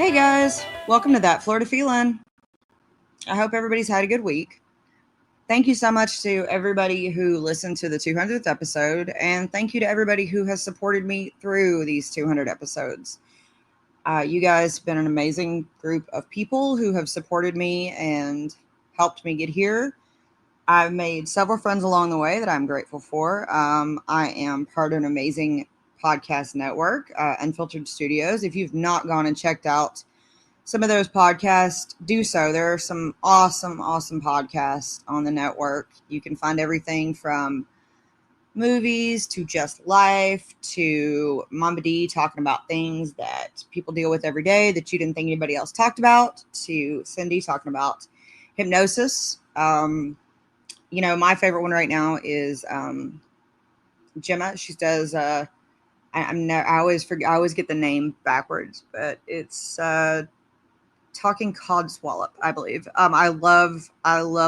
Hey guys, welcome to That Florida Feeling. I hope everybody's had a good week. Thank you so much to everybody who listened to the 200th episode, and thank you to everybody who has supported me through these 200 episodes. You guys have been an amazing group of people who have supported me and helped me get here. I've made several friends along the way that I'm grateful for. I am part of an amazing podcast network, Unfiltered Studios. If you've not gone and checked out some of those podcasts, do so. There are some awesome podcasts on the network. You can find everything from movies to just life to Mama D talking about things that people deal with every day that you didn't think anybody else talked about, to Cindy talking about hypnosis. My favorite one right now is Gemma. She does I always forget, I always get the name backwards, but it's Talking Codswallop, I believe. I love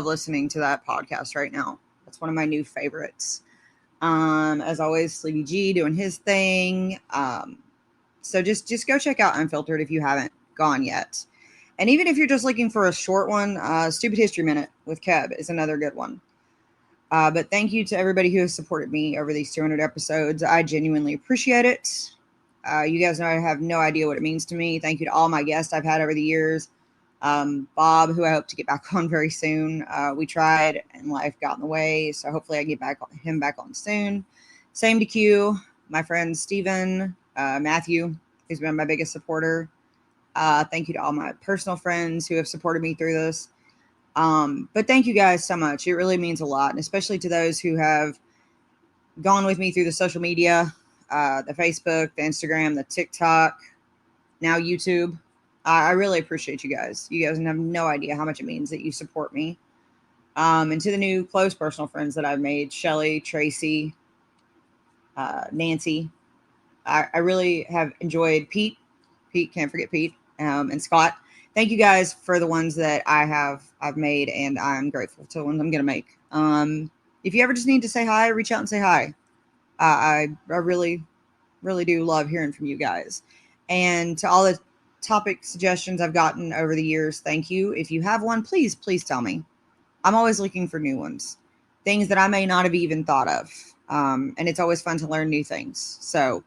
listening to that podcast right now. That's one of my new favorites. As always, Sleepy G doing his thing. So just go check out Unfiltered if you haven't gone yet. And even if you're just looking for a short one, Stupid History Minute with Keb is another good one. But thank you to everybody who has supported me over these 200 episodes. I genuinely appreciate it. You guys know I have no idea what it means to me. Thank you to all my guests I've had over the years. Bob, who I hope to get back on very soon. We tried and life got in the way, so hopefully I get him back on soon. Same to Q, my friend Steven, Matthew, who's been my biggest supporter. Thank you to all my personal friends who have supported me through this. But thank you guys so much. It really means a lot, and especially to those who have gone with me through the social media, the Facebook, the Instagram, the TikTok, now YouTube. I really appreciate you guys. You guys have no idea how much it means that you support me. And to the new close personal friends that I've made, Shelly, Tracy, Nancy. I really have enjoyed Pete. Can't forget Pete, and Scott. Thank you guys for the ones that I've made, and I'm grateful to the ones I'm going to make. If you ever just need to say hi, reach out and say hi. I really, really do love hearing from you guys. And to all the topic suggestions I've gotten over the years, thank you. If you have one, please tell me. I'm always looking for new ones, things that I may not have even thought of. And it's always fun to learn new things. So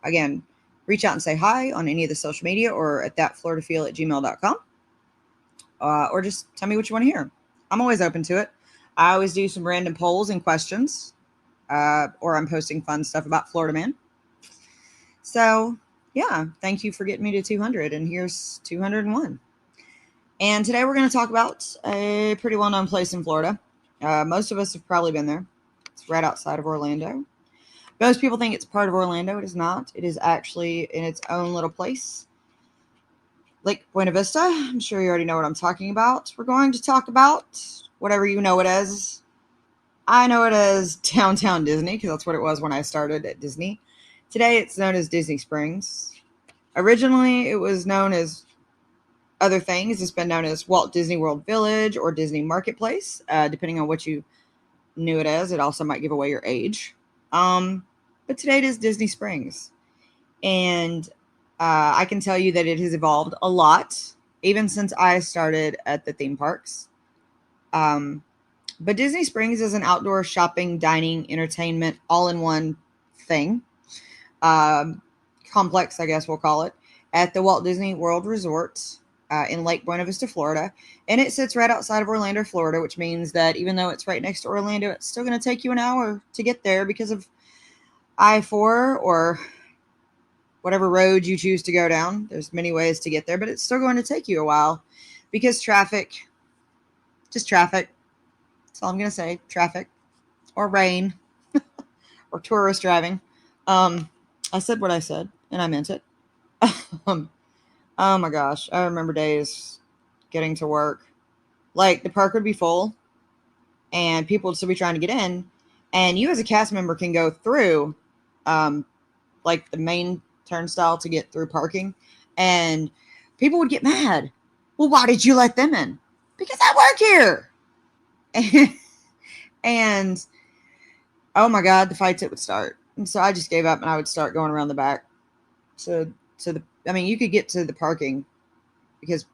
again, reach out and say hi on any of the social media or at thatfloridafeel@gmail.com. Or just tell me what you want to hear. I'm always open to it. I always do some random polls and questions, or I'm posting fun stuff about Florida Man. So yeah, thank you for getting me to 200, and here's 201. And today we're going to talk about a pretty well-known place in Florida. Most of us have probably been there. It's right outside of Orlando. Most people think it's part of Orlando. It is not. It is actually in its own little place. Lake Buena Vista. I'm sure you already know what I'm talking about. We're going to talk about whatever you know it as. I know it as Downtown Disney because that's what it was when I started at Disney. Today it's known as Disney Springs. Originally it was known as other things. It's been known as Walt Disney World Village or Disney Marketplace, depending on what you knew it as. It also might give away your age. But today it is Disney Springs. And I can tell you that it has evolved a lot, even since I started at the theme parks. But Disney Springs is an outdoor shopping, dining, entertainment, all-in-one thing. Complex, I guess we'll call it, at the Walt Disney World Resort in Lake Buena Vista, Florida. And it sits right outside of Orlando, Florida, which means that even though it's right next to Orlando, it's still going to take you an hour to get there because of I-4 or whatever road you choose to go down. There's many ways to get there, but it's still going to take you a while because traffic. That's all I'm going to say. Traffic or rain or tourist driving. I said what I said, and I meant it. Oh my gosh. I remember days getting to work. Like, the park would be full, and people would still be trying to get in, and you as a cast member can go through, like, the main turnstile to get through parking, and people would get mad. Well, why did you let them in? Because I work here. And oh my God, the fights it would start. And so I just gave up, and I would start going around the back. You could get to the parking because,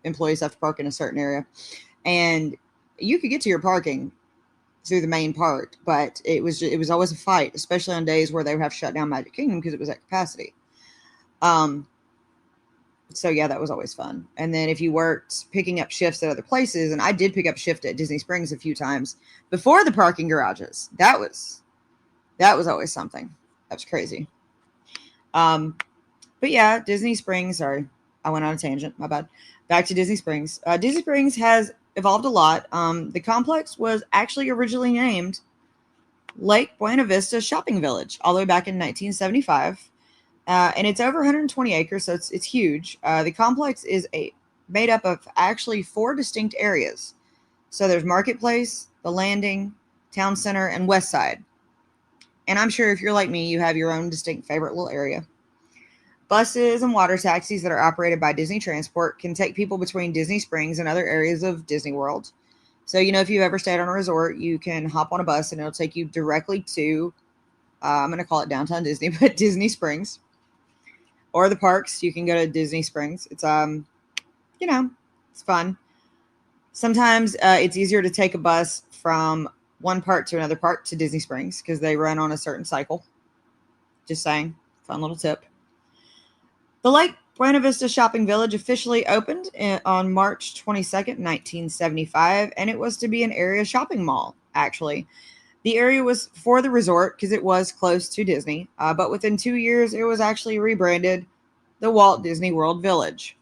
employees have to park in a certain area. And you could get to your parking through the main part, but it was always a fight, especially on days where they would have to shut down Magic Kingdom because it was at capacity. So yeah, that was always fun. And then if you worked picking up shifts at other places, and I did pick up a shift at Disney Springs a few times before the parking garages, that was always something. That was crazy. But yeah, Disney Springs. Sorry, I went on a tangent. My bad. Back to Disney Springs. Disney Springs has evolved a lot. The complex was actually originally named Lake Buena Vista Shopping Village all the way back in 1975. And it's over 120 acres, so it's huge. The complex is made up of actually 4 distinct areas. So there's Marketplace, the Landing, Town Center, and West Side. And I'm sure if you're like me, you have your own distinct favorite little area. Buses and water taxis that are operated by Disney Transport can take people between Disney Springs and other areas of Disney World. So, if you've ever stayed on a resort, you can hop on a bus and it'll take you directly to, I'm going to call it downtown Disney, but Disney Springs. Or the parks, you can go to Disney Springs. It's, it's fun. Sometimes it's easier to take a bus from one park to another park to Disney Springs because they run on a certain cycle. Just saying. Fun little tip. The Lake Buena Vista Shopping Village officially opened on March 22nd, 1975, and it was to be an area shopping mall, actually. The area was for the resort because it was close to Disney, but within 2 years, it was actually rebranded the Walt Disney World Village.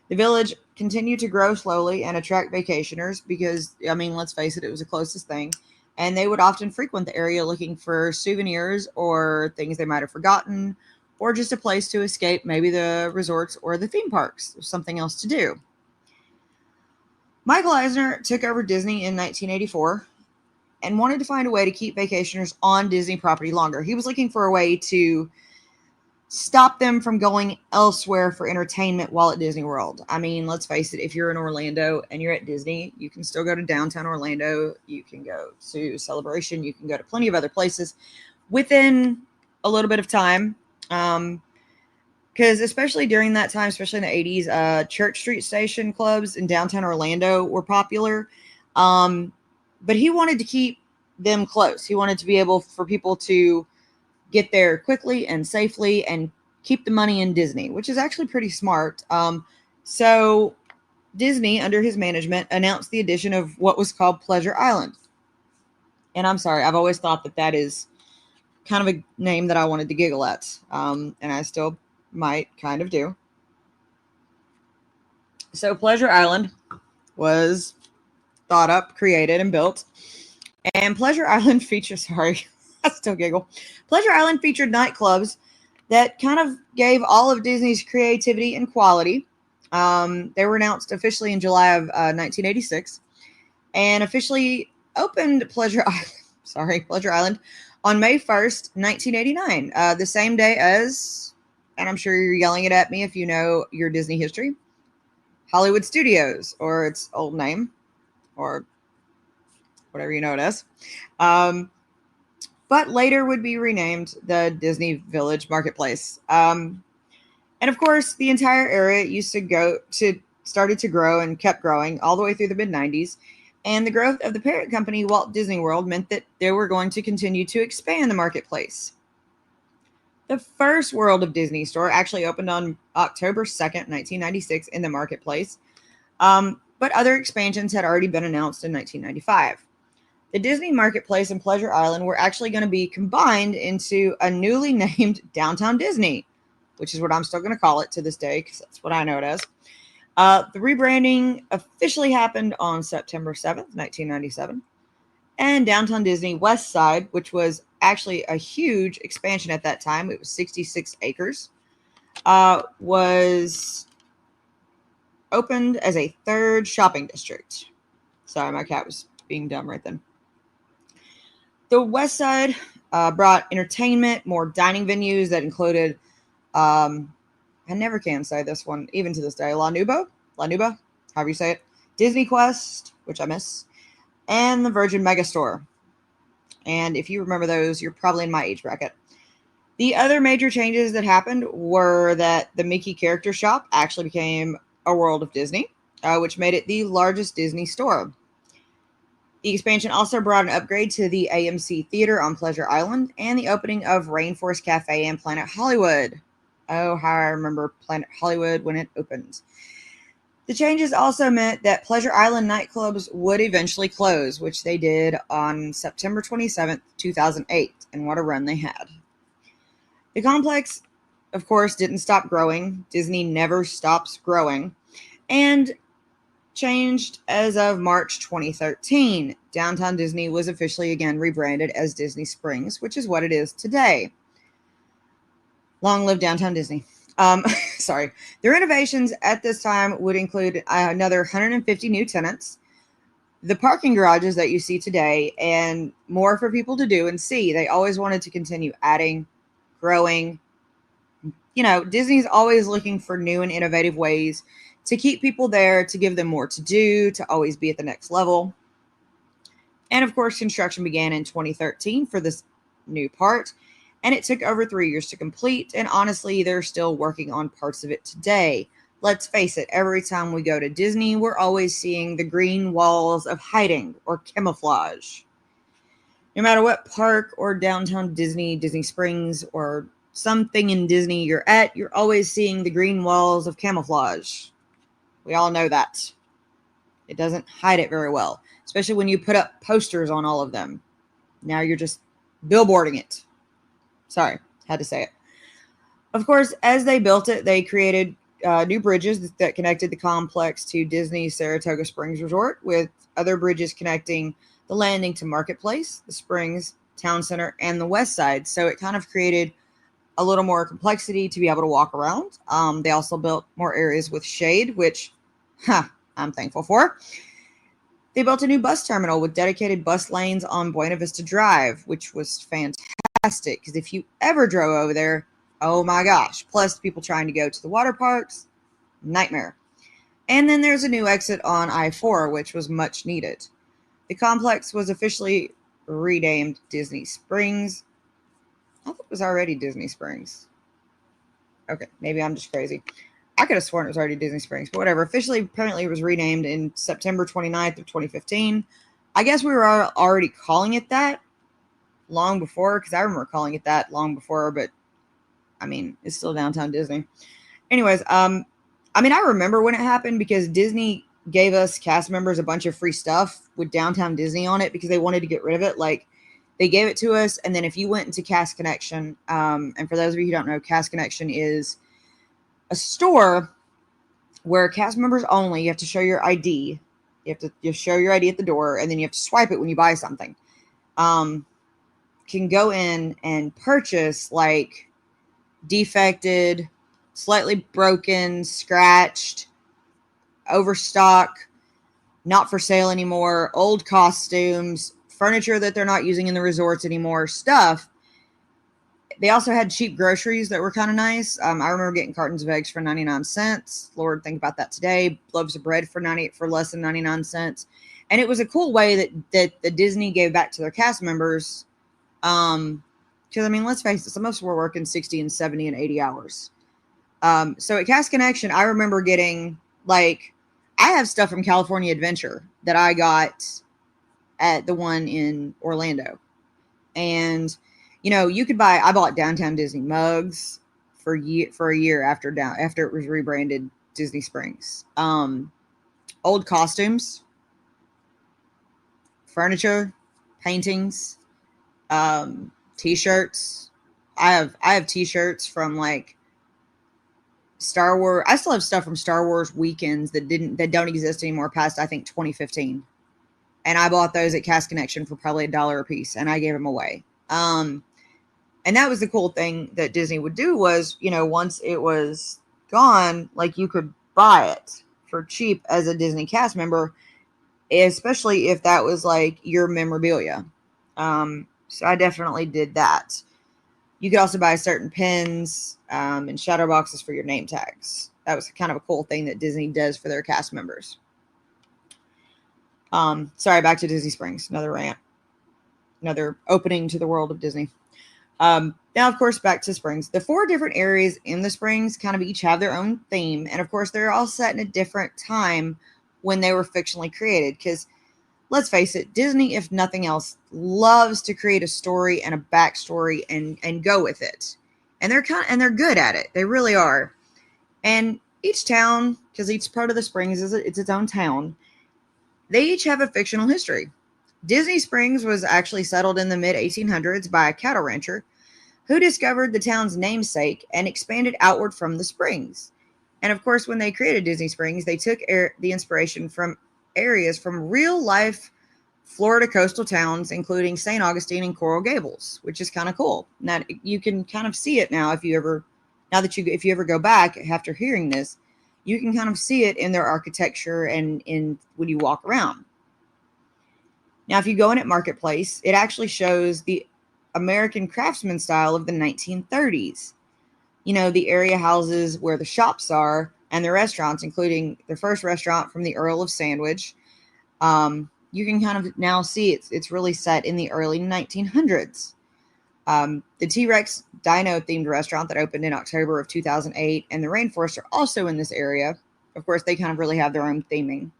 The village continued to grow slowly and attract vacationers because, let's face it, it was the closest thing. And they would often frequent the area looking for souvenirs or things they might have forgotten, or just a place to escape maybe the resorts or the theme parks, something else to do. Michael Eisner took over Disney in 1984 and wanted to find a way to keep vacationers on Disney property longer. He was looking for a way to stop them from going elsewhere for entertainment while at Disney World. Let's face it, if you're in Orlando and you're at Disney, you can still go to downtown Orlando. You can go to Celebration. You can go to plenty of other places within a little bit of time. Because especially during that time, especially in the 80s, Church Street Station clubs in downtown Orlando were popular. But he wanted to keep them close. He wanted to be able for people to get there quickly and safely and keep the money in Disney, which is actually pretty smart. So Disney, under his management, announced the addition of what was called Pleasure Island. And I'm sorry, I've always thought that is kind of a name that I wanted to giggle at. And I still might kind of do. So Pleasure Island was thought up, created, and built. And Pleasure Island features, sorry, I still giggle. Pleasure Island featured nightclubs that kind of gave all of Disney's creativity and quality. They were announced officially in July of 1986 and officially opened Pleasure Island on May 1st, 1989, the same day as, and I'm sure you're yelling it at me if you know your Disney history, Hollywood Studios, or its old name, or whatever you know it as. But later would be renamed the Disney Village Marketplace. And of course, the entire area started to grow and kept growing all the way through the mid-90s. And the growth of the parent company, Walt Disney World, meant that they were going to continue to expand the marketplace. The first World of Disney store actually opened on October 2nd, 1996 in the marketplace. But other expansions had already been announced in 1995. The Disney Marketplace and Pleasure Island were actually going to be combined into a newly named Downtown Disney, which is what I'm still going to call it to this day because that's what I know it as. The rebranding officially happened on September 7th, 1997. And Downtown Disney West Side, which was actually a huge expansion at that time, it was 66 acres, was opened as a third shopping district. Sorry, my cat was being dumb right then. The West Side brought entertainment, more dining venues that included, I never can say this one, even to this day, La Nuba, however you say it, Disney Quest, which I miss, and the Virgin Megastore. And if you remember those, you're probably in my age bracket. The other major changes that happened were that the Mickey character shop actually became a World of Disney, which made it the largest Disney store. The expansion also brought an upgrade to the AMC Theater on Pleasure Island and the opening of Rainforest Cafe and Planet Hollywood. Oh, how I remember Planet Hollywood when it opened. The changes also meant that Pleasure Island nightclubs would eventually close, which they did on September 27th, 2008, and what a run they had. The complex, of course, didn't stop growing. Disney never stops growing. And changed as of March 2013. Downtown Disney was officially again rebranded as Disney Springs, which is what it is today. Long live Downtown Disney. Sorry. The renovations at this time would include another 150 new tenants, the parking garages that you see today, and more for people to do and see. They always wanted to continue adding, growing. You know, Disney's always looking for new and innovative ways to keep people there, to give them more to do, to always be at the next level. And of course, construction began in 2013 for this new part, and it took over 3 years to complete. And honestly, they're still working on parts of it today. Let's face it, every time we go to Disney, we're always seeing the green walls of hiding or camouflage. No matter what park or downtown Disney, Disney Springs, or something in Disney you're at, you're always seeing the green walls of camouflage. We all know that. It doesn't hide it very well, especially when you put up posters on all of them. Now you're just billboarding it. Sorry, had to say it. Of course, as they built it, they created new bridges that connected the complex to Disney's Saratoga Springs Resort, with other bridges connecting the landing to Marketplace, the Springs, Town Center, and the West Side. So it kind of created a little more complexity to be able to walk around. They also built more areas with shade, which I'm thankful for. They built a new bus terminal with dedicated bus lanes on Buena Vista Drive, which was fantastic because if you ever drove over there, oh my gosh. Plus, people trying to go to the water parks, nightmare. And then there's a new exit on I-4, which was much needed. The complex was officially renamed Disney Springs. I thought it was already Disney Springs. Okay, maybe I'm just crazy. I could have sworn it was already Disney Springs, but whatever. Officially, apparently, it was renamed in September 29th of 2015. I guess we were already calling it that long before, because I remember calling it that long before, but I mean, it's still Downtown Disney. Anyways, I remember when it happened because Disney gave us cast members a bunch of free stuff with Downtown Disney on it because they wanted to get rid of it. Like, they gave it to us, and then if you went into Cast Connection, and for those of you who don't know, Cast Connection is a store where cast members only, you have to show your ID. You have to show your ID at the door, and then you have to swipe it when you buy something. Can go in and purchase like defected, slightly broken, scratched, overstock, not for sale anymore, old costumes, furniture that they're not using in the resorts anymore, stuff. They also had cheap groceries that were kind of nice. I remember getting cartons of eggs for 99 cents. Lord, think about that today. Loaves of bread for less than 99 cents. And it was a cool way that the Disney gave back to their cast members. Because, let's face it, some of us were working 60 and 70 and 80 hours. So at Cast Connection, I remember getting, I have stuff from California Adventure that I got at the one in Orlando. And I bought Downtown Disney mugs for a year after it was rebranded Disney Springs. Old costumes, furniture, paintings, t-shirts. I have t-shirts from Star Wars. I still have stuff from Star Wars weekends that don't exist anymore past I think 2015. And I bought those at Cast Connection for probably $1 a piece, and I gave them away. And that was the cool thing that Disney would do was, once it was gone, you could buy it for cheap as a Disney cast member, especially if that was your memorabilia. So I definitely did that. You could also buy certain pins and shadow boxes for your name tags. That was kind of a cool thing that Disney does for their cast members. Sorry, back to Disney Springs. Another rant. Another opening to the world of Disney. Now, of course, back to Springs. The 4 different areas in the Springs kind of each have their own theme. And of course, they're all set in a different time when they were fictionally created. Because let's face it, Disney, if nothing else, loves to create a story and a backstory and go with it. And they're good at it. They really are. And each town, because each part of the Springs it's its own town, they each have a fictional history. Disney Springs was actually settled in the mid 1800s by a cattle rancher who discovered the town's namesake and expanded outward from the springs. And of course, when they created Disney Springs, they took the inspiration from areas from real life Florida coastal towns, including St. Augustine and Coral Gables, which is kind of cool. Now you can kind of see it now if you ever go back after hearing this, you can kind of see it in their architecture and in when you walk around. Now, if you go in at Marketplace, it actually shows the American craftsman style of the 1930s. You know, the area houses where the shops are and the restaurants, including the first restaurant from the Earl of Sandwich. You can kind of now see it's really set in the early 1900s. The T-Rex Dino themed restaurant that opened in October of 2008 and the Rainforest are also in this area. Of course, they kind of really have their own theming.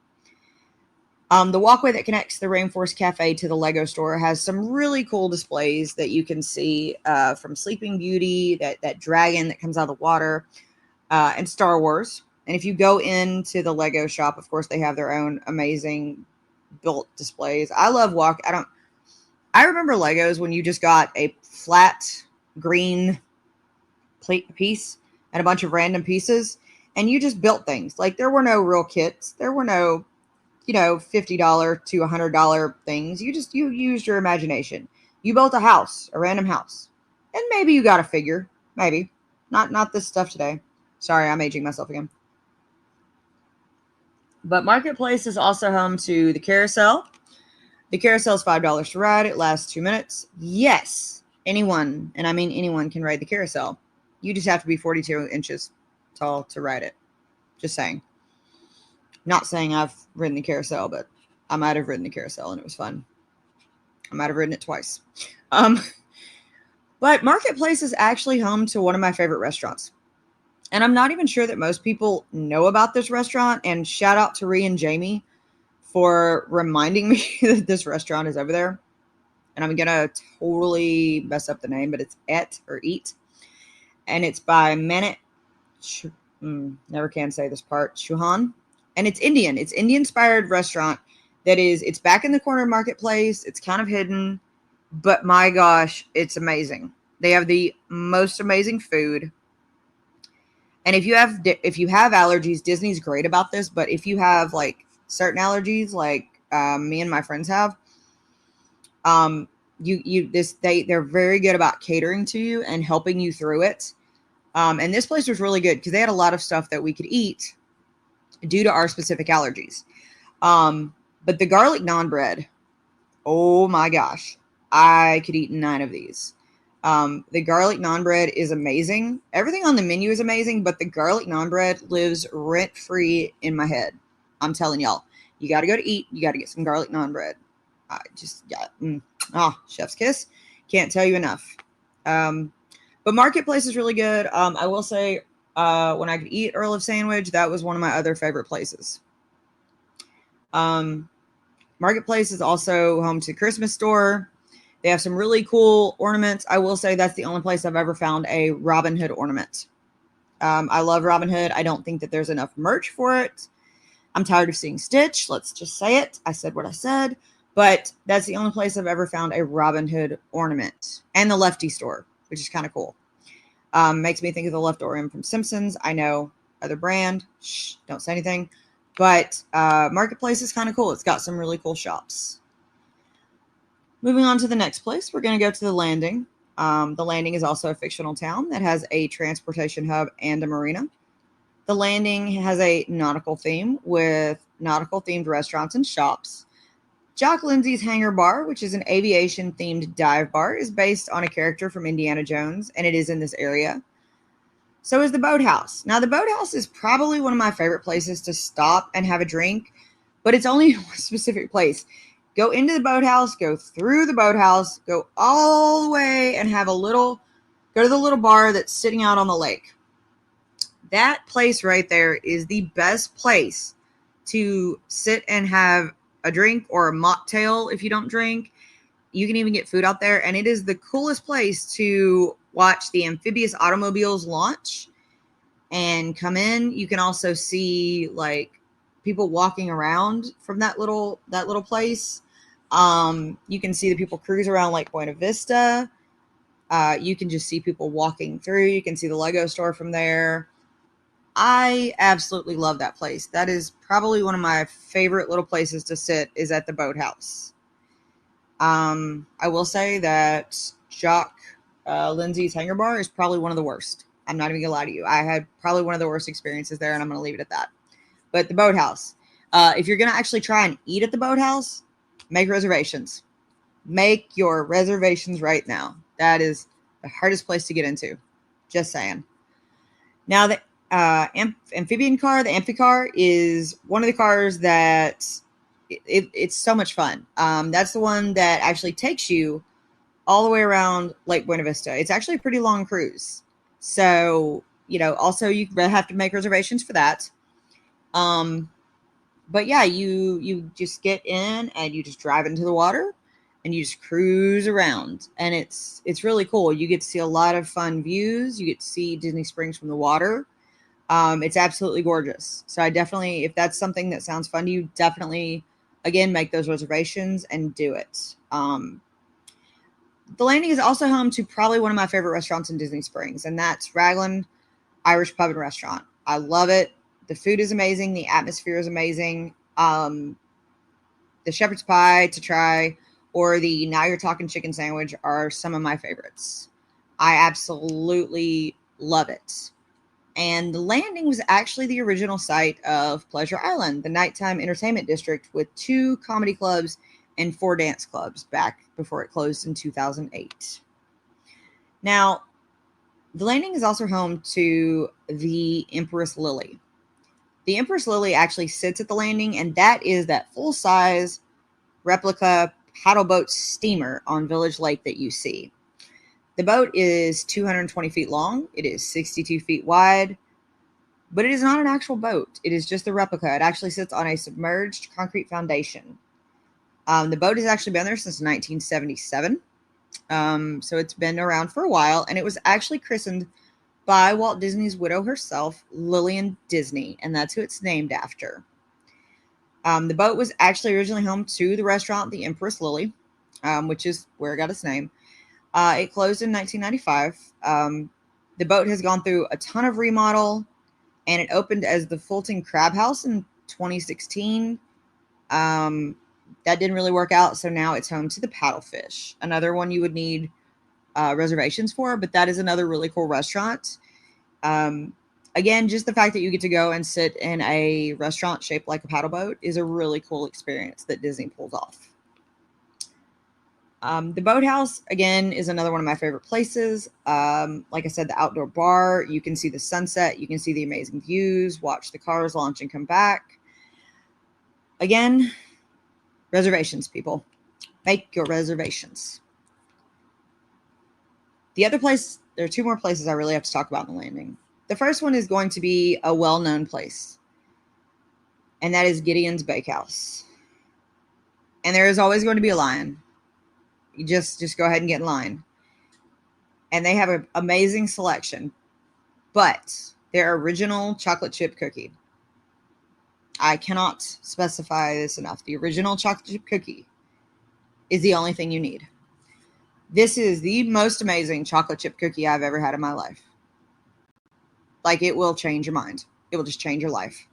The walkway that connects the Rainforest Cafe to the Lego store has some really cool displays that you can see from Sleeping Beauty, that dragon that comes out of the water, and Star Wars. And if you go into the Lego shop, of course, they have their own amazing built displays. I remember Legos when you just got a flat green piece and a bunch of random pieces, and you just built things. Like, there were no real kits. There were no $50 to $100 things. You used your imagination. You built a house, a random house. And maybe you got a figure. Maybe. Not this stuff today. Sorry, I'm aging myself again. But Marketplace is also home to the carousel. The carousel is $5 to ride. It lasts 2 minutes. Yes, anyone, and I mean anyone, can ride the carousel. You just have to be 42 inches tall to ride it. Just saying. Not saying I've ridden the carousel, but I might have ridden the carousel and it was fun. I might have ridden it twice. But Marketplace is actually home to one of my favorite restaurants. And I'm not even sure that most people know about this restaurant. And shout out to Ree and Jamie for reminding me that this restaurant is over there. And I'm going to totally mess up the name, but it's Eat. And it's by Manit, never can say this part, Chauhan. And it's Indian. It's Indian-inspired restaurant it's back in the corner Marketplace. It's kind of hidden, but my gosh, it's amazing. They have the most amazing food. And if you have allergies, Disney's great about this. But if you have like certain allergies, like me and my friends have, they're very good about catering to you and helping you through it. And this place was really good because they had a lot of stuff that we could eat due to our specific allergies. But the garlic naan bread, oh my gosh, I could eat 9 of these. The garlic naan bread is amazing. Everything on the menu is amazing, but the garlic naan bread lives rent-free in my head. I'm telling y'all, you got to go to eat. You got to get some garlic naan bread. I just got, chef's kiss. Can't tell you enough. But Marketplace is really good. I will say, when I could eat Earl of Sandwich, that was one of my other favorite places. Marketplace is also home to Christmas store. They have some really cool ornaments. I will say that's the only place I've ever found a Robin Hood ornament. I love Robin Hood. I don't think that there's enough merch for it. I'm tired of seeing Stitch. Let's just say it. I said what I said. But that's the only place I've ever found a Robin Hood ornament. And the Lefty store, which is kind of cool. Makes me think of the Leftorium from Simpsons. I know, other brand. Shh, don't say anything. But Marketplace is kind of cool. It's got some really cool shops. Moving on to the next place, we're going to go to the Landing. The Landing is also a fictional town that has a transportation hub and a marina. The Landing has a nautical theme with nautical-themed restaurants and shops. Jock Lindsey's Hangar Bar, which is an aviation-themed dive bar, is based on a character from Indiana Jones, and it is in this area. So is the Boathouse. Now, the Boathouse is probably one of my favorite places to stop and have a drink, but it's only one specific place. Go into the Boathouse, go through the Boathouse, go all the way and have a little Go to the little bar that's sitting out on the lake. That place right there is the best place to sit and have a drink or a mocktail if you don't drink. You can even get food out there, and it is the coolest place to watch the amphibious automobiles launch and come in. You can also see like people walking around from that little place. You can see the people cruise around Lake Buena Vista. You can just see people walking through. You can see the Lego store from there. I absolutely love that place. That is probably one of my favorite little places to sit is at the boathouse. I will say that Jock Lindsay's Hangar Bar is probably one of the worst. I'm not even gonna lie to you. I had probably one of the worst experiences there, and I'm gonna leave it at that. But the boathouse, if you're gonna actually try and eat at the boathouse, make reservations. Make your reservations right now. That is the hardest place to get into. Just saying. Now the amphibian car, the Amphicar, is one of the cars that it's so much fun. That's the one that actually takes you all the way around Lake Buena Vista. It's actually a pretty long cruise. So, also you have to make reservations for that. But yeah, you just get in and you just drive into the water and you just cruise around, and it's really cool. You get to see a lot of fun views. You get to see Disney Springs from the water. It's absolutely gorgeous. So I definitely, if that's something that sounds fun to you, definitely, again, make those reservations and do it. The Landing is also home to probably one of my favorite restaurants in Disney Springs, and that's Raglan Irish Pub and Restaurant. I love it. The food is amazing. The atmosphere is amazing. The shepherd's pie to try or the Now You're Talking chicken sandwich are some of my favorites. I absolutely love it. And the Landing was actually the original site of Pleasure Island, the nighttime entertainment district with 2 comedy clubs and 4 dance clubs back before it closed in 2008. Now, the Landing is also home to the Empress Lily. The Empress Lily actually sits at the Landing, and that is that full-size replica paddle boat steamer on Village Lake that you see. The boat is 220 feet long. It is 62 feet wide, but it is not an actual boat. It is just a replica. It actually sits on a submerged concrete foundation. The boat has actually been there since 1977. So it's been around for a while, and it was actually christened by Walt Disney's widow herself, Lillian Disney, and that's who it's named after. The boat was actually originally home to the restaurant, the Empress Lily, which is where it got its name. It closed in 1995. The boat has gone through a ton of remodel, and it opened as the Fulton Crab House in 2016. That didn't really work out, so now it's home to the Paddlefish, another one you would need reservations for, but that is another really cool restaurant. Again, just the fact that you get to go and sit in a restaurant shaped like a paddle boat is a really cool experience that Disney pulls off. The boathouse, again, is another one of my favorite places. Like I said, the outdoor bar, you can see the sunset, you can see the amazing views, watch the cars launch and come back. Again, reservations, people. Make your reservations. The other place, there are 2 more places I really have to talk about in the Landing. The first one is going to be a well-known place, and that is Gideon's Bakehouse. And there is always going to be a line. You just go ahead and get in line. And they have an amazing selection, but their original chocolate chip cookie, I cannot specify this enough. The original chocolate chip cookie is the only thing you need. This is the most amazing chocolate chip cookie I've ever had in my life. Like, it will change your mind. It will just change your life.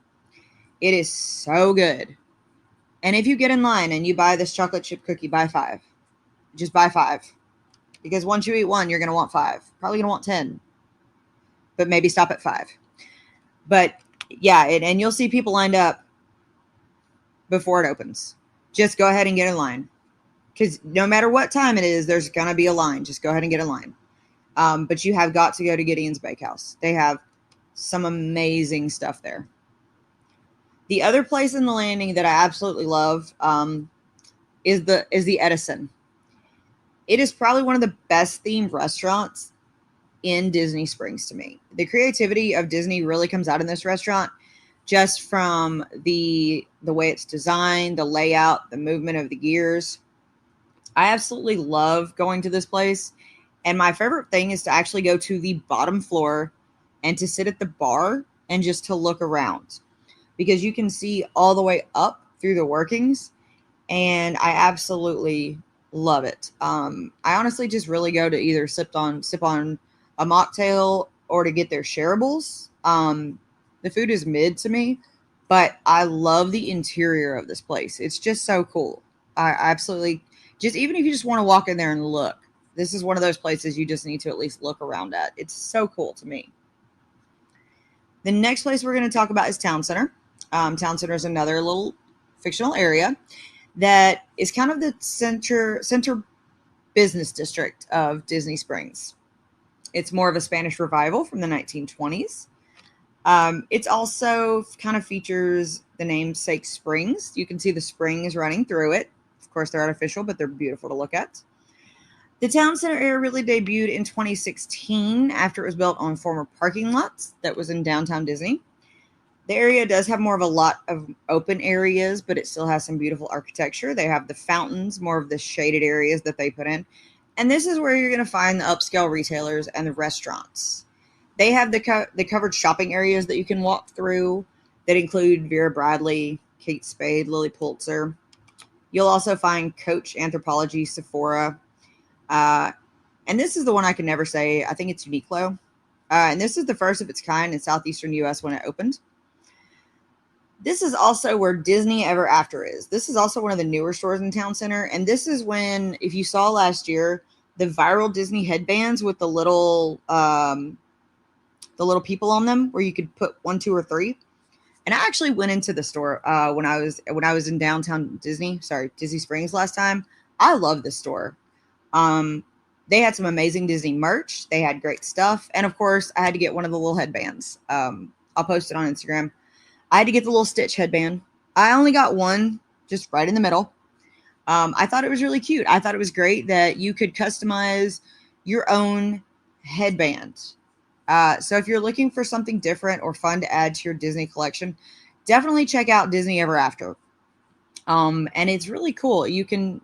It is so good. And if you get in line and you buy this chocolate chip cookie, buy 5. Just buy 5. Because once you eat 1, you're going to want 5. Probably going to want 10. But maybe stop at 5. But yeah, and you'll see people lined up before it opens. Just go ahead and get in line. Because no matter what time it is, there's going to be a line. Just go ahead and get in line. But you have got to go to Gideon's Bakehouse. They have some amazing stuff there. The other place in the Landing that I absolutely love is the Edison. It is probably one of the best themed restaurants in Disney Springs to me. The creativity of Disney really comes out in this restaurant, just from the way it's designed, the layout, the movement of the gears. I absolutely love going to this place. And my favorite thing is to actually go to the bottom floor and to sit at the bar and just to look around, because you can see all the way up through the workings. And I absolutely love it. I honestly just really go to either sip on a mocktail or to get their shareables. The food is mid to me, but I love the interior of this place. It's just so cool. I absolutely just, even if you just want to walk in there and look, this is one of those places you just need to at least look around at. It's so cool to me. The next place we're going to talk about is Town Center. Town Center is another little fictional area that is kind of the center business district of Disney Springs. It's more of a Spanish revival from the 1920s. It's also kind of features the namesake springs. You can see the springs running through it. Of course, they're artificial, but they're beautiful to look at. The Town Center area really debuted in 2016 after it was built on former parking lots that was in downtown Disney. The area does have more of a lot of open areas, but it still has some beautiful architecture. They have the fountains, more of the shaded areas that they put in. And this is where you're going to find the upscale retailers and the restaurants. They have the covered shopping areas that you can walk through that include Vera Bradley, Kate Spade, Lily Pulitzer. You'll also find Coach, Anthropologie, Sephora. And this is the one I can never say. I think it's Uniqlo. And this is the first of its kind in southeastern U.S. when it opened. This is also where Disney Ever After is. This is also one of the newer stores in Town Center. And this is when, if you saw last year, the viral Disney headbands with the little people on them where you could put 1, 2, or 3. And I actually went into the store when I was in downtown Disney Springs last time. I love this store. They had some amazing Disney merch. They had great stuff. And of course, I had to get one of the little headbands. I'll post it on Instagram. I had to get the little Stitch headband. I only got one, just right in the middle. I thought it was really cute. I thought it was great that you could customize your own headband. So if you're looking for something different or fun to add to your Disney collection, definitely check out Disney Ever After. And it's really cool. You can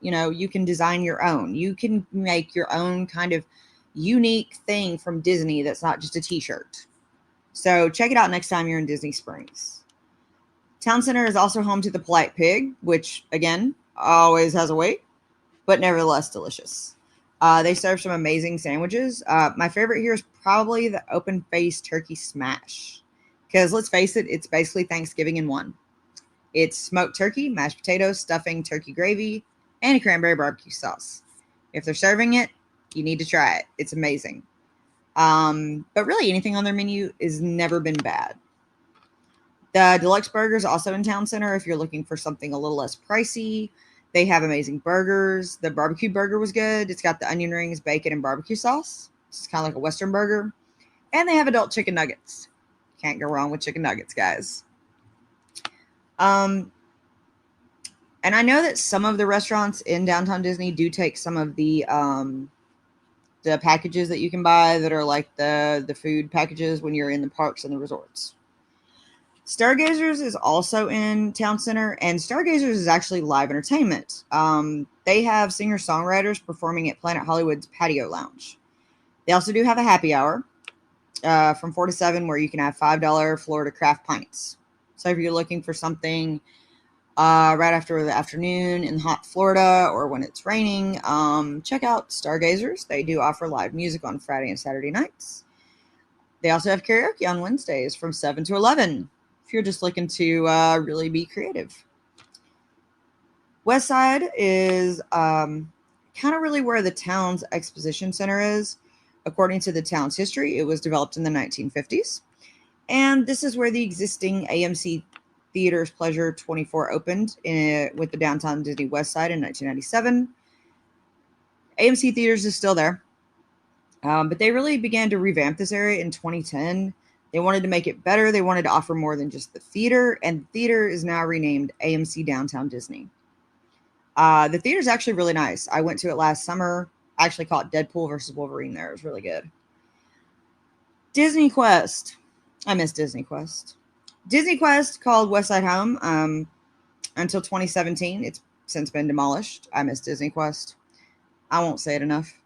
design your own. You can make your own kind of unique thing from Disney that's not just a t-shirt. So check it out next time you're in Disney Springs. Town Center is also home to the Polite Pig, which, again, always has a wait, but nevertheless delicious. They serve some amazing sandwiches. My favorite here is probably the open-faced turkey smash, because let's face it, it's basically Thanksgiving in one. It's smoked turkey, mashed potatoes, stuffing, turkey gravy, and a cranberry barbecue sauce. If they're serving it, you need to try it. It's amazing. But really, anything on their menu has never been bad. The deluxe burger is also in Town Center if you're looking for something a little less pricey. They have amazing burgers. The barbecue burger was good. It's got the onion rings, bacon, and barbecue sauce. It's kind of like a Western burger. And they have adult chicken nuggets. Can't go wrong with chicken nuggets, guys. And I know that some of the restaurants in downtown Disney do take some of the packages that you can buy that are like the food packages when you're in the parks and the resorts. Stargazers is also in Town Center, and Stargazers is actually live entertainment. They have singer-songwriters performing at Planet Hollywood's Patio Lounge. They also do have a happy hour from 4 to 7 where you can have $5 Florida craft pints. So if you're looking for something right after the afternoon in hot Florida or when it's raining, check out Stargazers. They do offer live music on Friday and Saturday nights. They also have karaoke on Wednesdays from 7 to 11 if you're just looking to really be creative. West Side is kind of really where the town's exposition center is. According to the town's history, it was developed in the 1950s. And this is where the existing AMC Theaters Pleasure 24 opened with the downtown Disney West Side in 1997. AMC Theaters is still there. But they really began to revamp this area in 2010. They wanted to make it better. They wanted to offer more than just the theater. And the theater is now renamed AMC Downtown Disney. The theater is actually really nice. I went to it last summer. I actually caught Deadpool versus Wolverine there. It was really good. Disney Quest. I miss Disney Quest. Disney Quest called Westside Home until 2017. It's since been demolished. I miss Disney Quest. I won't say it enough.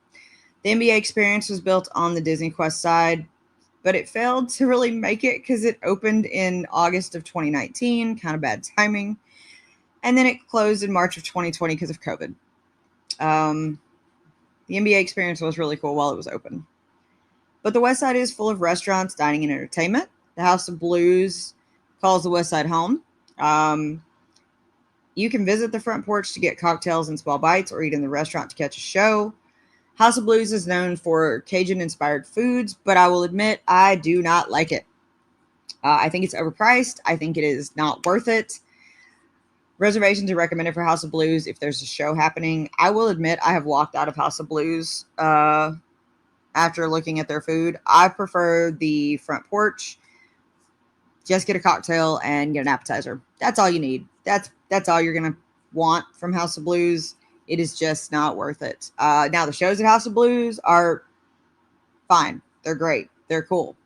The NBA experience was built on the Disney Quest side, but it failed to really make it because it opened in August of 2019. Kind of bad timing. And then it closed in March of 2020 because of COVID. The NBA experience was really cool while it was open. But the West Side is full of restaurants, dining, and entertainment. The House of Blues calls the West Side home. You can visit the front porch to get cocktails and small bites or eat in the restaurant to catch a show. House of Blues is known for Cajun-inspired foods, but I will admit I do not like it. I think it's overpriced. I think it is not worth it. Reservations are recommended for House of Blues if there's a show happening. I will admit I have walked out of House of Blues after looking at their food. I prefer the front porch. Just get a cocktail and get an appetizer. That's all you need. That's all you're going to want from House of Blues. It is just not worth it. Now, the shows at House of Blues are fine. They're great. They're cool.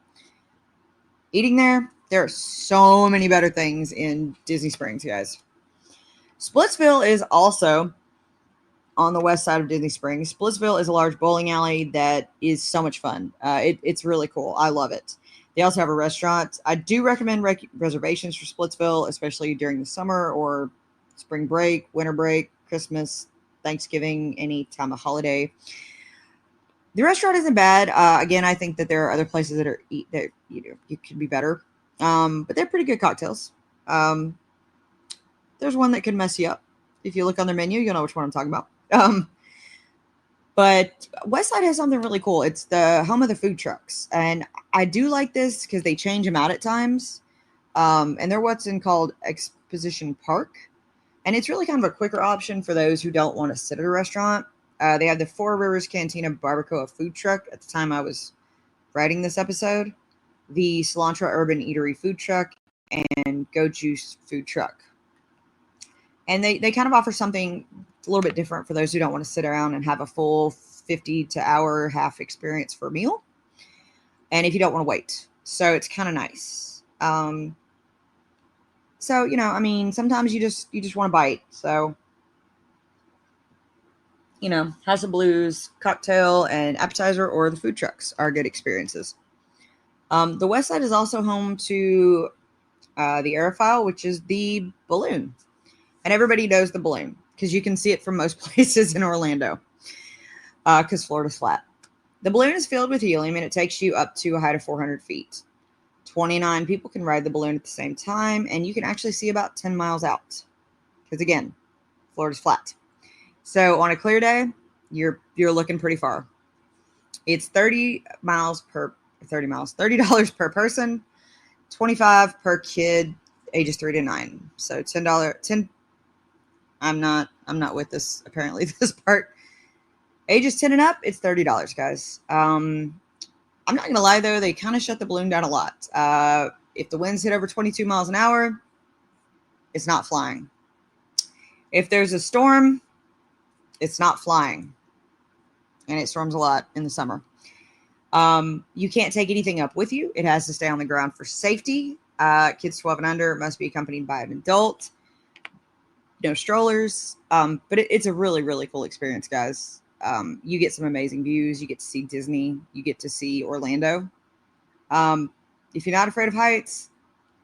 Eating there are so many better things in Disney Springs, guys. Splitsville is also on the west side of Disney Springs. Splitsville is a large bowling alley that is so much fun. It's really cool. I love it. They also have a restaurant. I do recommend reservations for Splitsville, especially during the summer or spring break, winter break, Christmas, Thanksgiving, any time of holiday. The restaurant isn't bad. Again, I think that there are other places that you could be better. But they're pretty good cocktails. There's one that could mess you up. If you look on their menu, you'll know which one I'm talking about. But Westside has something really cool. It's the home of the food trucks. And I do like this because they change them out at times. And they're what's called Exposition Park. And it's really kind of a quicker option for those who don't want to sit at a restaurant. They have the Four Rivers Cantina Barbacoa food truck at the time I was writing this episode, the Cilantro Urban Eatery food truck, and Go Juice food truck. And they kind of offer something a little bit different for those who don't want to sit around and have a full 50 to hour half experience for a meal. And if you don't want to wait. So it's kind of nice. So, sometimes you just want to bite. So, House of Blues, cocktail, and appetizer, or the food trucks are good experiences. The West Side is also home to the Aerophile, which is the balloon. And everybody knows the balloon because you can see it from most places in Orlando because Florida's flat. The balloon is filled with helium and it takes you up to a height of 400 feet. 29 people can ride the balloon at the same time, and you can actually see about 10 miles out because, again, Florida's flat. So on a clear day, you're looking pretty far. It's $30 per person, $25 per kid, ages 3 to 9. So $10. I'm not with this, apparently, this part. Ages 10 and up, it's $30, guys. I'm not going to lie, though. They kind of shut the balloon down a lot. If the winds hit over 22 miles an hour, it's not flying. If there's a storm, it's not flying. And it storms a lot in the summer. You can't take anything up with you. It has to stay on the ground for safety. Kids 12 and under must be accompanied by an adult. No strollers. But it's a really, really cool experience, guys. You get some amazing views. You get to see Disney. You get to see Orlando. If you're not afraid of heights,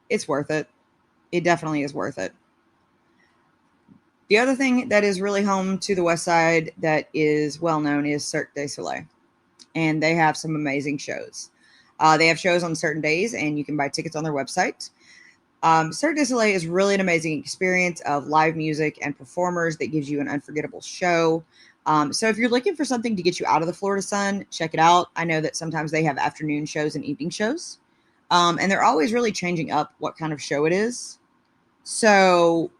it's worth it. It definitely is worth it. The other thing that is really home to the West Side that is well known is Cirque du Soleil. And they have some amazing shows. They have shows on certain days, and you can buy tickets on their website. Cirque du Soleil is really an amazing experience of live music and performers that gives you an unforgettable show. So if you're looking for something to get you out of the Florida sun, check it out. I know that sometimes they have afternoon shows and evening shows. And they're always really changing up what kind of show it is. So,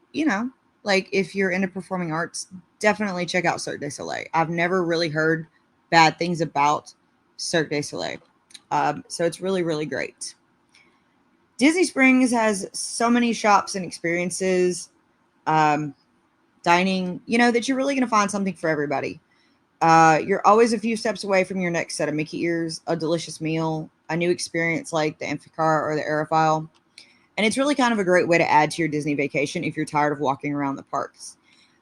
if you're into performing arts, definitely check out Cirque du Soleil. I've never really heard bad things about Cirque du Soleil. So it's really, really great. Disney Springs has so many shops and experiences, dining, that you're really going to find something for everybody. You're always a few steps away from your next set of Mickey ears, a delicious meal, a new experience like the Amphicar or the Aerophile. And it's really kind of a great way to add to your Disney vacation if you're tired of walking around the parks.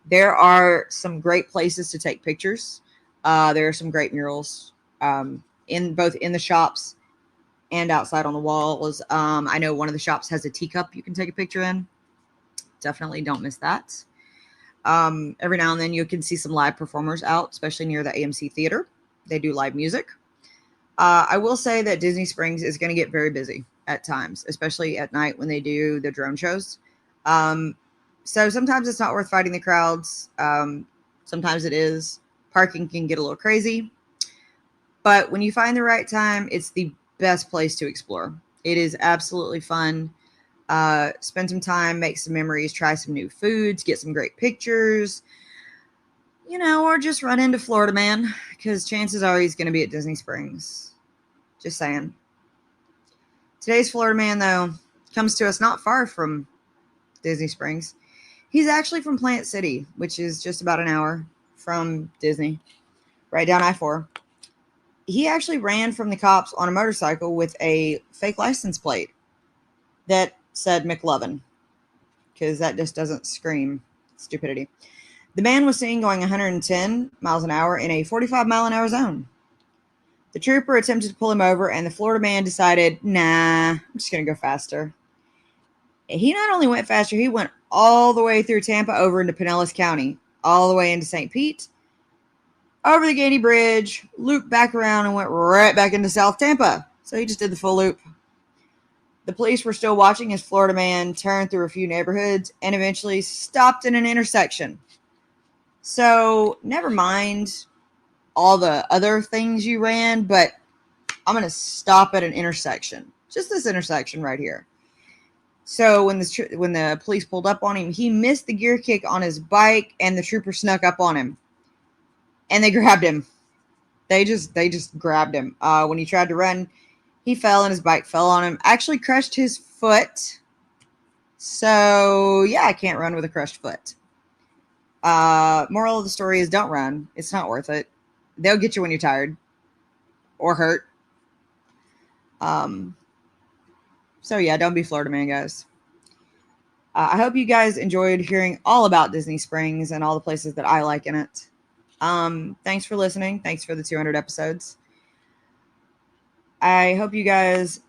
There are some great places to take pictures. There are some great murals in both in the shops and outside on the walls. I know one of the shops has a teacup you can take a picture in. Definitely don't miss that. Every now and then you can see some live performers out, especially near the AMC Theater. They do live music. I will say that Disney Springs is going to get very busy at times, especially at night when they do the drone shows. So sometimes it's not worth fighting the crowds. Sometimes it is. Parking can get a little crazy. But when you find the right time, it's the best place to explore. It is absolutely fun. Spend some time, make some memories, try some new foods, get some great pictures, or just run into Florida Man, because chances are he's going to be at Disney Springs. Just saying. Today's Florida Man, though, comes to us not far from Disney Springs. He's actually from Plant City, which is just about an hour from Disney, right down I-4. He actually ran from the cops on a motorcycle with a fake license plate that said McLovin, because that just doesn't scream stupidity. The man was seen going 110 miles an hour in a 45 mile an hour zone. The trooper attempted to pull him over, and the Florida man decided, nah, I'm just going to go faster. He not only went faster, he went all the way through Tampa over into Pinellas County, all the way into St. Pete, over the Gainey Bridge, looped back around, and went right back into South Tampa. So he just did the full loop. The police were still watching as Florida man turned through a few neighborhoods and eventually stopped in an intersection. So never mind all the other things you ran, but I'm going to stop at an intersection. Just this intersection right here. So when the police pulled up on him, he missed the gear kick on his bike, and the trooper snuck up on him. And they grabbed him. They just grabbed him. When he tried to run, he fell and his bike fell on him. Actually crushed his foot. So, yeah, I can't run with a crushed foot. Moral of the story is don't run. It's not worth it. They'll get you when you're tired or hurt. So, yeah, don't be Florida Man, guys. I hope you guys enjoyed hearing all about Disney Springs and all the places that I like in it. Thanks for listening. Thanks for the 200 episodes. I hope you guys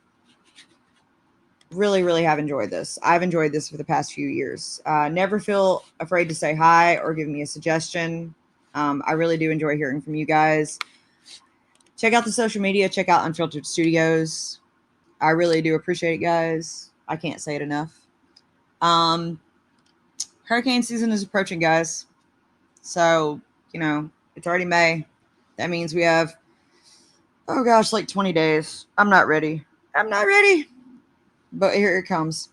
really, really have enjoyed this. I've enjoyed this for the past few years. Never feel afraid to say hi or give me a suggestion. I really do enjoy hearing from you guys. Check out the social media. Check out Unfiltered Studios. I really do appreciate it, guys. I can't say it enough. Hurricane season is approaching, guys. So, it's already May. That means we have, like 20 days. I'm not ready. But here it comes.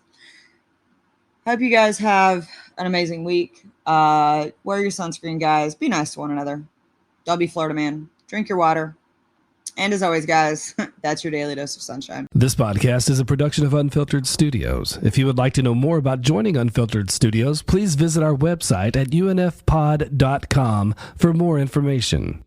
Hope you guys have an amazing week. Wear your sunscreen, guys. Be nice to one another. Don't be Florida Man. Drink your water. And as always, guys, that's your daily dose of sunshine. This podcast is a production of Unfiltered Studios. If you would like to know more about joining Unfiltered Studios, please visit our website at unfpod.com for more information.